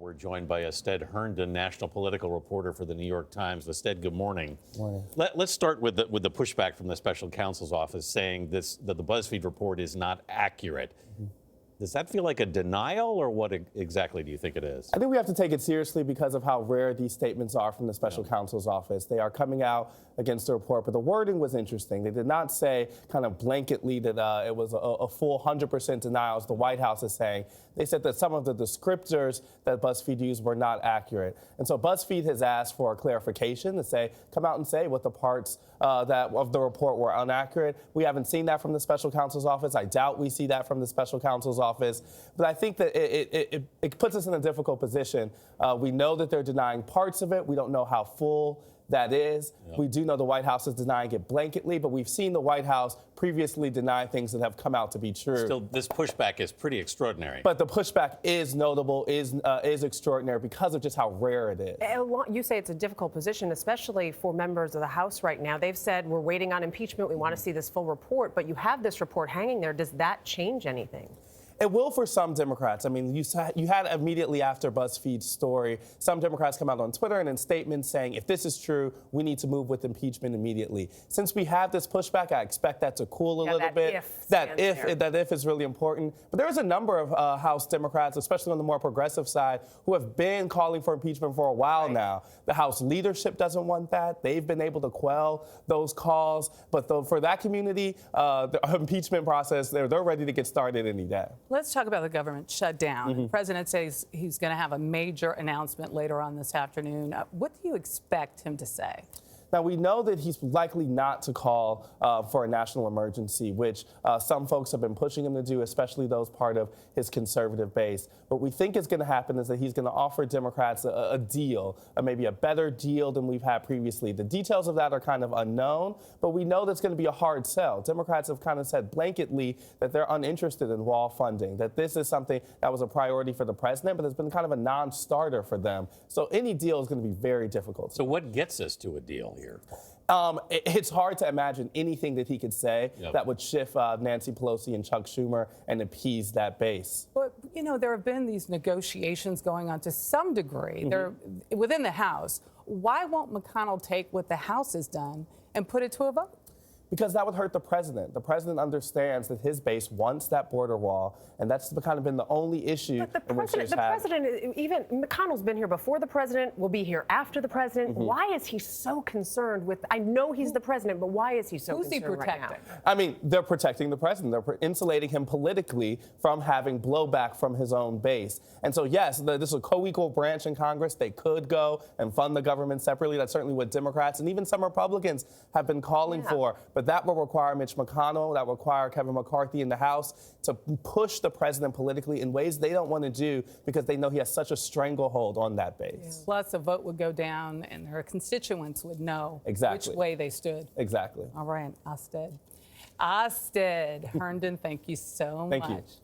We're joined by Astead Herndon, national political reporter for the New York Times. Astead, good morning. Morning. Let's start with the pushback from the special counsel's office saying that the BuzzFeed report is not accurate. Does that feel like a denial, or what exactly do you think it is? I think we have to take it seriously because of how rare these statements are from the special counsel's office. They are coming out against the report, but the wording was interesting. They did not say kind of blanketly that it was a full 100% denial, as the White House is saying. They said that some of the descriptors that BuzzFeed used were not accurate. And so BuzzFeed has asked for a clarification to say, come out and say what the parts of the report were inaccurate. We haven't seen that from the special counsel's office. I doubt we see that from the special counsel's office. But I think that it puts us in a difficult position. We know that they're denying parts of it. We don't know how full that is. Yep. We do know the White House is denying it blanketly, but we've seen the White House previously deny things that have come out to be true. Still, this pushback is pretty extraordinary. But the pushback is notable, is extraordinary because of just how rare it is. You say it's a difficult position, especially for members of the House right now. They've said, we're waiting on impeachment. We want to see this full report. But you have this report hanging there. Does that change anything? It will for some Democrats. I mean, you had immediately after BuzzFeed's story, some Democrats come out on Twitter and in statements saying, if this is true, we need to move with impeachment immediately. Since we have this pushback, I expect that to cool a little bit. That if is really important. But there is a number of House Democrats, especially on the more progressive side, who have been calling for impeachment for a while now. The House leadership doesn't want that. They've been able to quell those calls. But for that community, the impeachment process, they're ready to get started any day. Let's talk about the government shutdown. The president says he's going to have a major announcement later on this afternoon. What do you expect him to say? Now, we know that he's likely not to call for a national emergency, which some folks have been pushing him to do, especially those part of his conservative base. What we think is going to happen is that he's going to offer Democrats a deal, maybe a better deal than we've had previously. The details of that are kind of unknown, but we know that's going to be a hard sell. Democrats have kind of said blanketly that they're uninterested in wall funding, that this is something that was a priority for the president, but it's been kind of a non-starter for them. So any deal is going to be very difficult. So what gets us to a deal here? It's hard to imagine anything that he could say that would shift Nancy Pelosi and Chuck Schumer and appease that base. But, you know, there have been these negotiations going on to some degree. They're within the House. Why won't McConnell take what the House has done and put it to a vote? Because that would hurt the president. The president understands that his base wants that border wall, and that's kind of been the only issue. But the president, even McConnell's been here before the president, will be here after the president. Why is he so concerned with, I know he's the president, but why is he so concerned right now? I mean, they're protecting the president. They're insulating him politically from having blowback from his own base. And so, yes, this is a co-equal branch in Congress. They could go and fund the government separately. That's certainly what Democrats and even some Republicans have been calling for. But that will require Mitch McConnell, that will require Kevin McCarthy in the House to push the president politically in ways they don't want to do because they know he has such a stranglehold on that base. Plus, a vote would go down and their constituents would know which way they stood. Exactly. All right, Astead Herndon, thank you so much. Thank you.